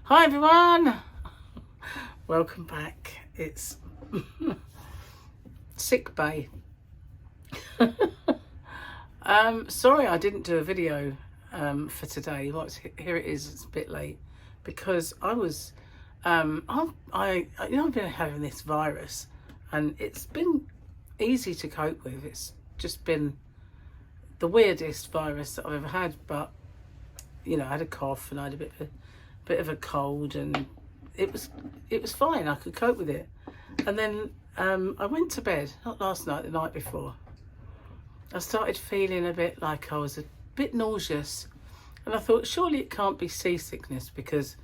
Hi everyone, welcome back. It's sick bay. Sorry I didn't do a video for today. Here it is. It's a bit late because I was I've been having this virus and it's been easy to cope with. It's just been the weirdest virus that I've ever had, but I had a cough and I had a bit of a cold, and it was fine. I could cope with it. And then I went to bed, not last night, the night before. I started feeling a bit like I was a bit nauseous, and I thought surely it can't be seasickness because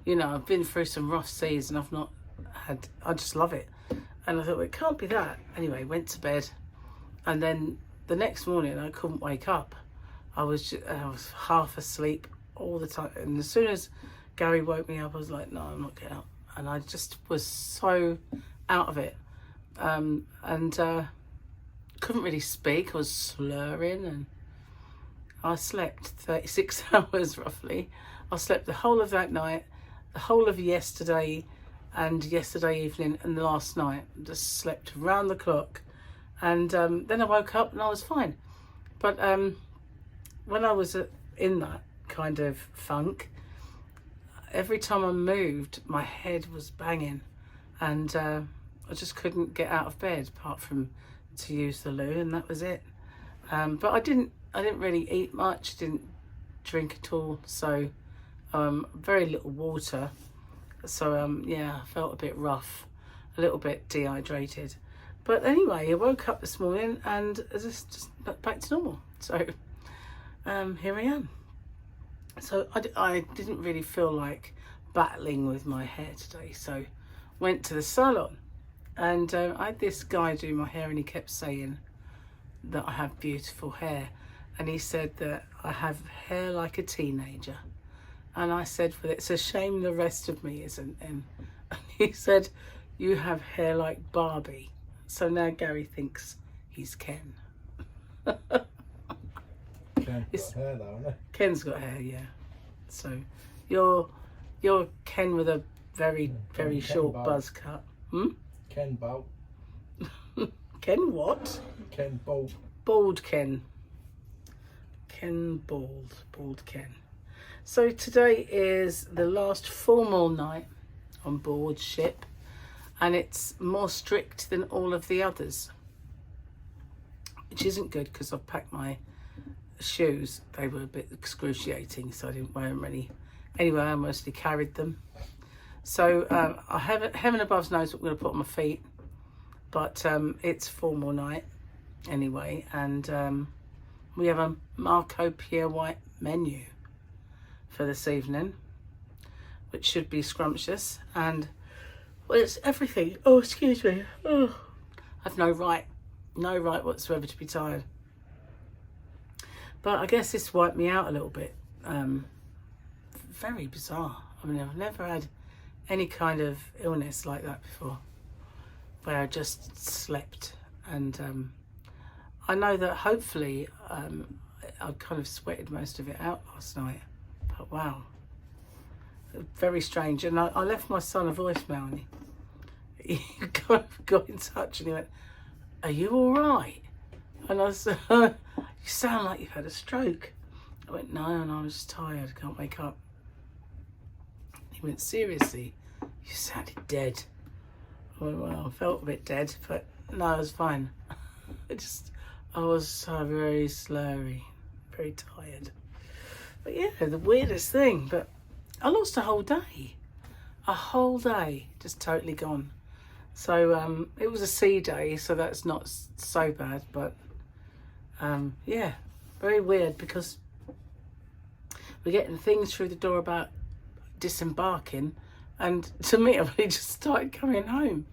I've been through some rough seas and I just love it. And I thought, well, it can't be that. Anyway, went to bed, and then the next morning I couldn't wake up. I was half asleep all the time, and as soon as Gary woke me up, I was like, no, I'm not getting up. And I just was so out of it, and couldn't really speak. I was slurring, and I slept 36 hours roughly. I slept the whole of that night, the whole of yesterday, and yesterday evening, and the last night. Just slept round the clock, and then I woke up and I was fine. But when I was in that kind of funk, every time I moved, my head was banging, and I just couldn't get out of bed apart from to use the loo, and that was it. But I didn't really eat much, didn't drink at all, so very little water. So yeah, I felt a bit rough, a little bit dehydrated. But anyway, I woke up this morning and just back to normal. So here I am. So I didn't really feel like battling with my hair today, so went to the salon, and I had this guy do my hair, and he kept saying that I have beautiful hair, and he said that I have hair like a teenager, and I said, well, it's a shame the rest of me isn't. And he said, you have hair like Barbie. So now Gary thinks he's Ken. Ken's got hair though, hasn't he? Ken's got hair, yeah. So you're Ken with a very short buzz cut. Ken Bolt. Ken what? Ken Bolt. Bald Ken. Ken bald. Bald Ken. So today is the last formal night on board ship, and it's more strict than all of the others, which isn't good because I've packed my shoes. They were a bit excruciating, so I didn't wear them really. Anyway, I mostly carried them. So I haven't, heaven above knows what I'm going to put on my feet, but it's formal night anyway, and we have a Marco Pierre White menu for this evening, which should be scrumptious, and well, it's everything. Oh, excuse me. Oh, I've no right whatsoever to be tired. But I guess this wiped me out a little bit. Very bizarre. I mean, I've never had any kind of illness like that before, where I just slept. And I know that hopefully I kind of sweated most of it out last night. But wow, very strange. And I left my son a voicemail, and he kind of got in touch, and he went, "Are you all right?" And I said, "You sound like you've had a stroke." I went, "No, and I was just tired, can't wake up." He went, "Seriously, you sounded dead." I went, "Well, I felt a bit dead, but no, I was fine." I was so very slurry, very tired. But yeah, the weirdest thing, but I lost a whole day, just totally gone. So it was a sea day, so that's not so bad, but yeah, very weird because we're getting things through the door about disembarking, and to me, I've really just started coming home.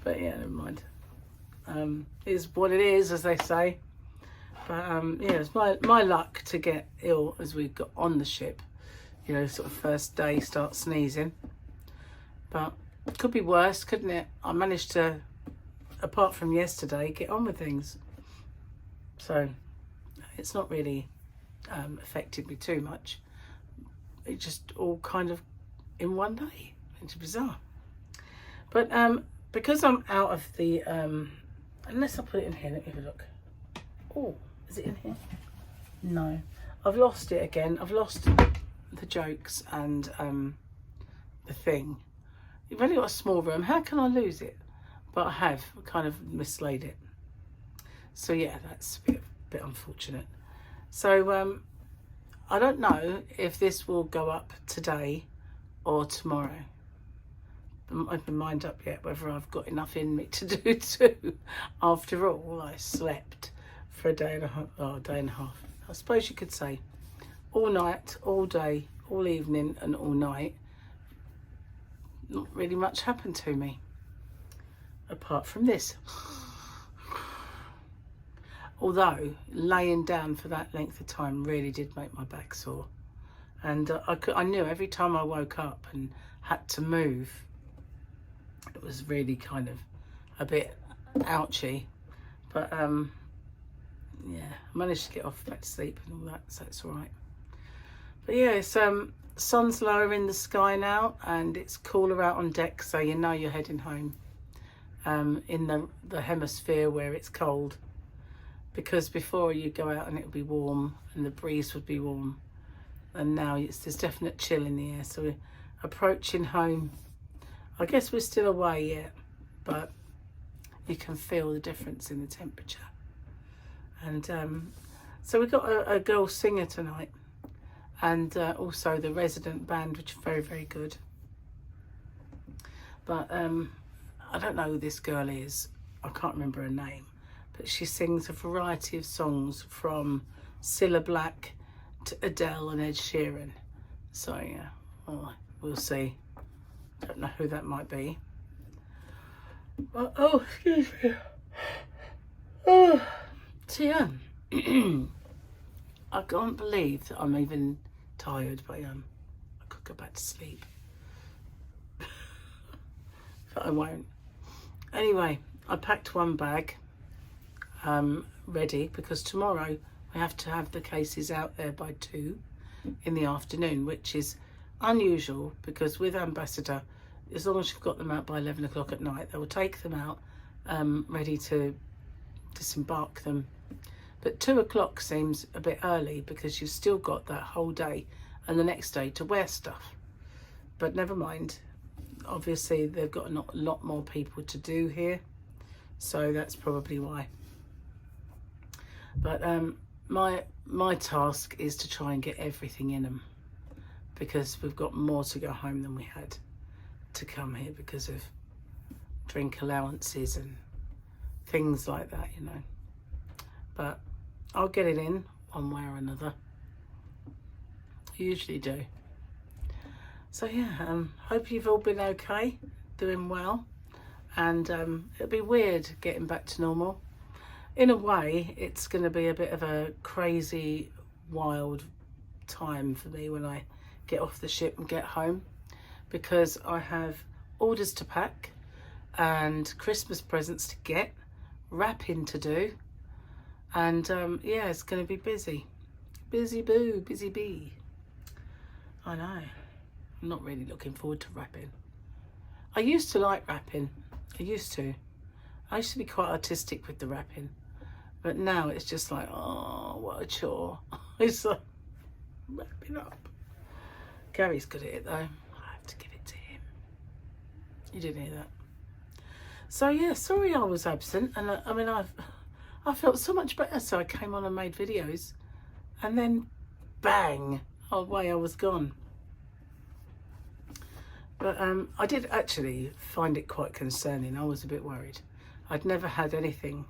But yeah, never mind. It is what it is, as they say. But yeah, it's my luck to get ill as we got on the ship. Sort of first day, start sneezing. But it could be worse, couldn't it? I managed to, apart from yesterday, get on with things. So it's not really affected me too much. It just all kind of in one day. It's bizarre. But because I'm out of the unless I put it in here, let me have a look. Oh, is it in here? No, I've lost it again. I've lost the jokes and the thing. You've only got a small room. How can I lose it? But I have kind of mislaid it. So yeah, that's a bit unfortunate. So I don't know if this will go up today or tomorrow. I haven't made my mind up yet whether I've got enough in me to do two. After all, I slept for a day and a half. Oh, a day and a half. I suppose you could say all night, all day, all evening and all night. Not really much happened to me apart from this. Although laying down for that length of time really did make my back sore, and I knew every time I woke up and had to move, it was really kind of a bit ouchy. But yeah, I managed to get off back to sleep and all that, so it's all right. But yeah, it's sun's lower in the sky now, and it's cooler out on deck, so you know you're heading home. In the hemisphere where it's cold. Because before you go out and it would be warm and the breeze would be warm, and now there's definite chill in the air. So we're approaching home. I guess we're still away yet, but you can feel the difference in the temperature. And so we've got a girl singer tonight, and also the resident band, which are very, very good. But I don't know who this girl is. I can't remember her name. But she sings a variety of songs from Cilla Black to Adele and Ed Sheeran. So yeah, well, we'll see. Don't know who that might be. But, oh, excuse me. Oh, so yeah, I can't believe that I'm even tired, but I could go back to sleep. But I won't. Anyway, I packed one bag. Ready, because tomorrow we have to have the cases out there by 2 in the afternoon, which is unusual because with Ambassador, as long as you've got them out by 11 o'clock at night, they will take them out ready to disembark them. But 2 o'clock seems a bit early because you've still got that whole day and the next day to wear stuff. But never mind, obviously they've got a lot more people to do here, so that's probably why. But my task is to try and get everything in them, because we've got more to go home than we had to come here because of drink allowances and things like that, you know. But I'll get it in one way or another. I usually do. So yeah, hope you've all been okay, doing well, and it'll be weird getting back to normal. In a way, it's going to be a bit of a crazy, wild time for me when I get off the ship and get home, because I have orders to pack and Christmas presents to get, wrapping to do, and yeah, it's going to be busy. Busy boo, busy bee. I know. I'm not really looking forward to wrapping. I used to like wrapping. I used to be quite artistic with the wrapping. But now it's just like, oh, what a chore. It's like, wrap it up. Gary's good at it though. I have to give it to him. You didn't hear that. So yeah, sorry I was absent. And I mean, I felt so much better. So I came on and made videos. And then, bang, away I was gone. But I did actually find it quite concerning. I was a bit worried. I'd never had anything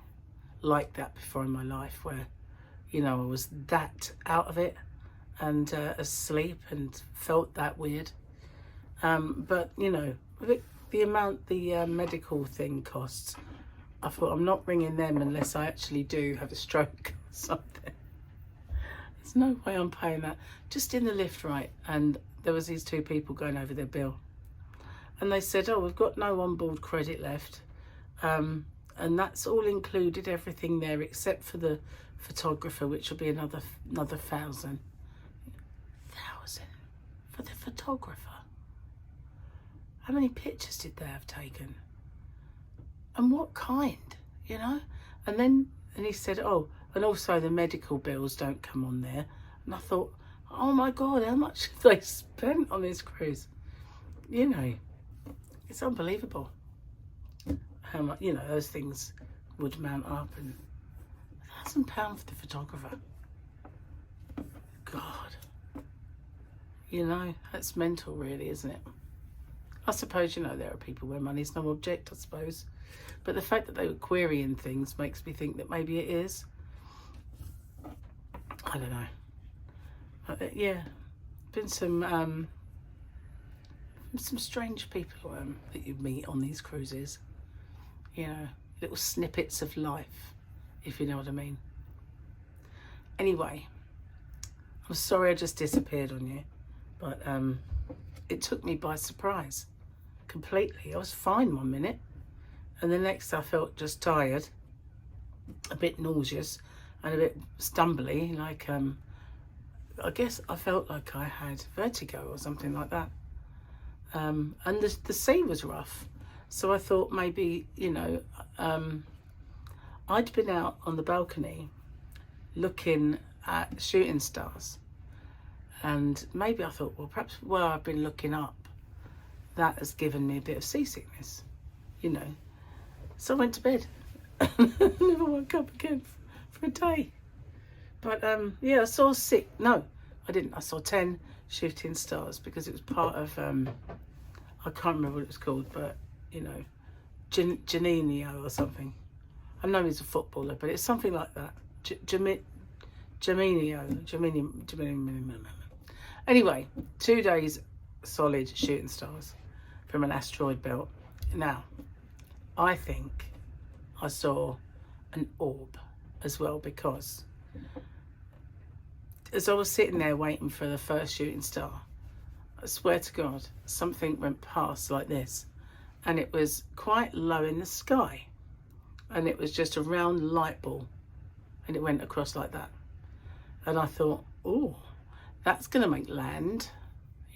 like that before in my life where, you know, I was that out of it and asleep and felt that weird. But, you know, the amount the medical thing costs, I thought I'm not ringing them unless I actually do have a stroke or something. There's no way I'm paying that. Just in the lift, right, and there was these 2 people going over their bill. And they said, oh, we've got no onboard credit left. And that's all included, everything there, except for the photographer, which will be another 1,000. 1,000 for the photographer. how many pictures did they have taken? And what kind, you know? And he said, oh, and also the medical bills don't come on there. And I thought, oh my God, how much have they spent on this cruise? You know, it's unbelievable how much, you know, those things would mount up. And £1,000 for the photographer. God. You know, that's mental really, isn't it? I suppose, you know, there are people where money's no object, I suppose. But the fact that they were querying things makes me think that maybe it is. I don't know. Yeah, been some strange people that you meet on these cruises. You know, little snippets of life, if you know what I mean. Anyway, I'm sorry I just disappeared on you, but it took me by surprise completely. I was fine 1 minute, and the next I felt just tired, a bit nauseous, and a bit stumbly, like I guess I felt like I had vertigo or something like that. And the sea was rough, so I thought maybe, you know, I'd been out on the balcony looking at shooting stars, and maybe I thought, well, perhaps where I've been looking up, that has given me a bit of seasickness, you know. So I went to bed. Never woke up again for a day. But yeah, I saw no, I didn't. I saw 10 shooting stars because it was part of I can't remember what it was called, but you know, Janino or something. I know he's a footballer, but it's something like that. Jaminio. Anyway, 2 days solid shooting stars from an asteroid belt. Now, I think I saw an orb as well, because as I was sitting there waiting for the first shooting star, I swear to God, something went past like this, and it was quite low in the sky, and it was just a round light ball, and it went across like that. And I thought, oh, that's going to make land,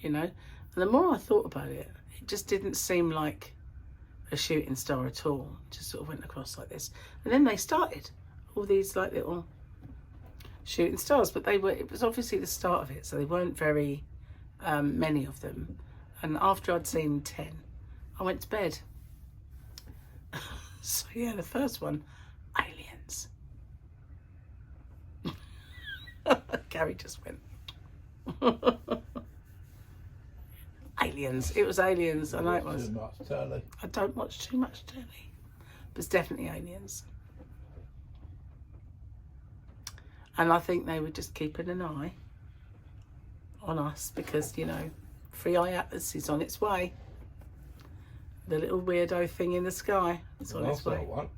you know. And the more I thought about it, it just didn't seem like a shooting star at all. It just sort of went across like this. And then they started all these like little shooting stars, but it was obviously the start of it, so they weren't very many of them. And after I'd seen 10, I went to bed. So yeah, the first one, aliens. Gary just went. Aliens. It was aliens. I know it was. I don't watch too much telly, but it's definitely aliens. And I think they were just keeping an eye on us because, you know, 3i Atlas is on its way. The little weirdo thing in the sky is on its way. One.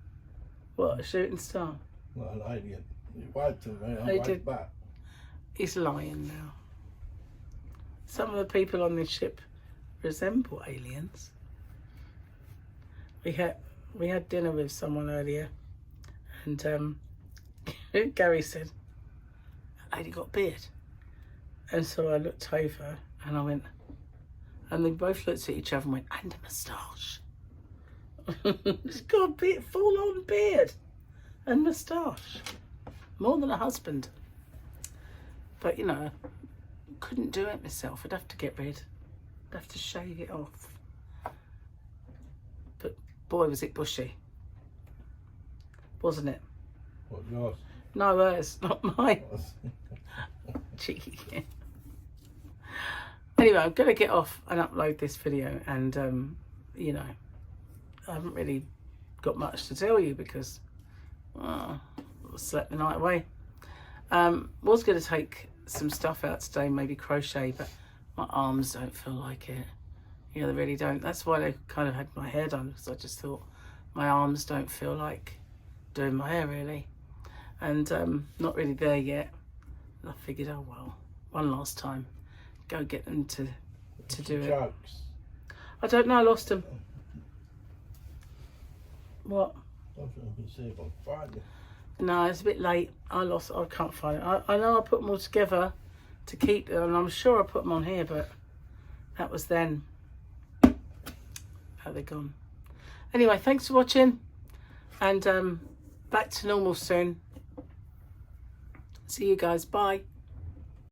What, a shooting star? Well, an alien. You waved to me, I waved back. He's lying now. Some of the people on this ship resemble aliens. We had dinner with someone earlier, and Gary said, "That lady got a beard," and so I looked over and I went, and they both looked at each other and went, "And a moustache." She's got a bit full-on beard and moustache, more than a husband. But you know, couldn't do it myself. I'd have to get rid. I'd have to shave it off. But boy, was it bushy, wasn't it? What, yours? No, hers, not mine. Cheeky. Anyway, I'm going to get off and upload this video, and you know, I haven't really got much to tell you because I slept the night away. Was going to take some stuff out today, maybe crochet, but my arms don't feel like it. You know, they really don't. That's why I kind of had my hair done, because I just thought my arms don't feel like doing my hair really, and not really there yet. And I figured, oh well, one last time, go get them to do it. Jokes. I don't know, I lost them. What? I can see if I can find it. No, it's a bit late. I can't find it. I know I put them all together to keep them, and I'm sure I put them on here, but that was then. how they're gone. Anyway, thanks for watching, and back to normal soon. See you guys. Bye.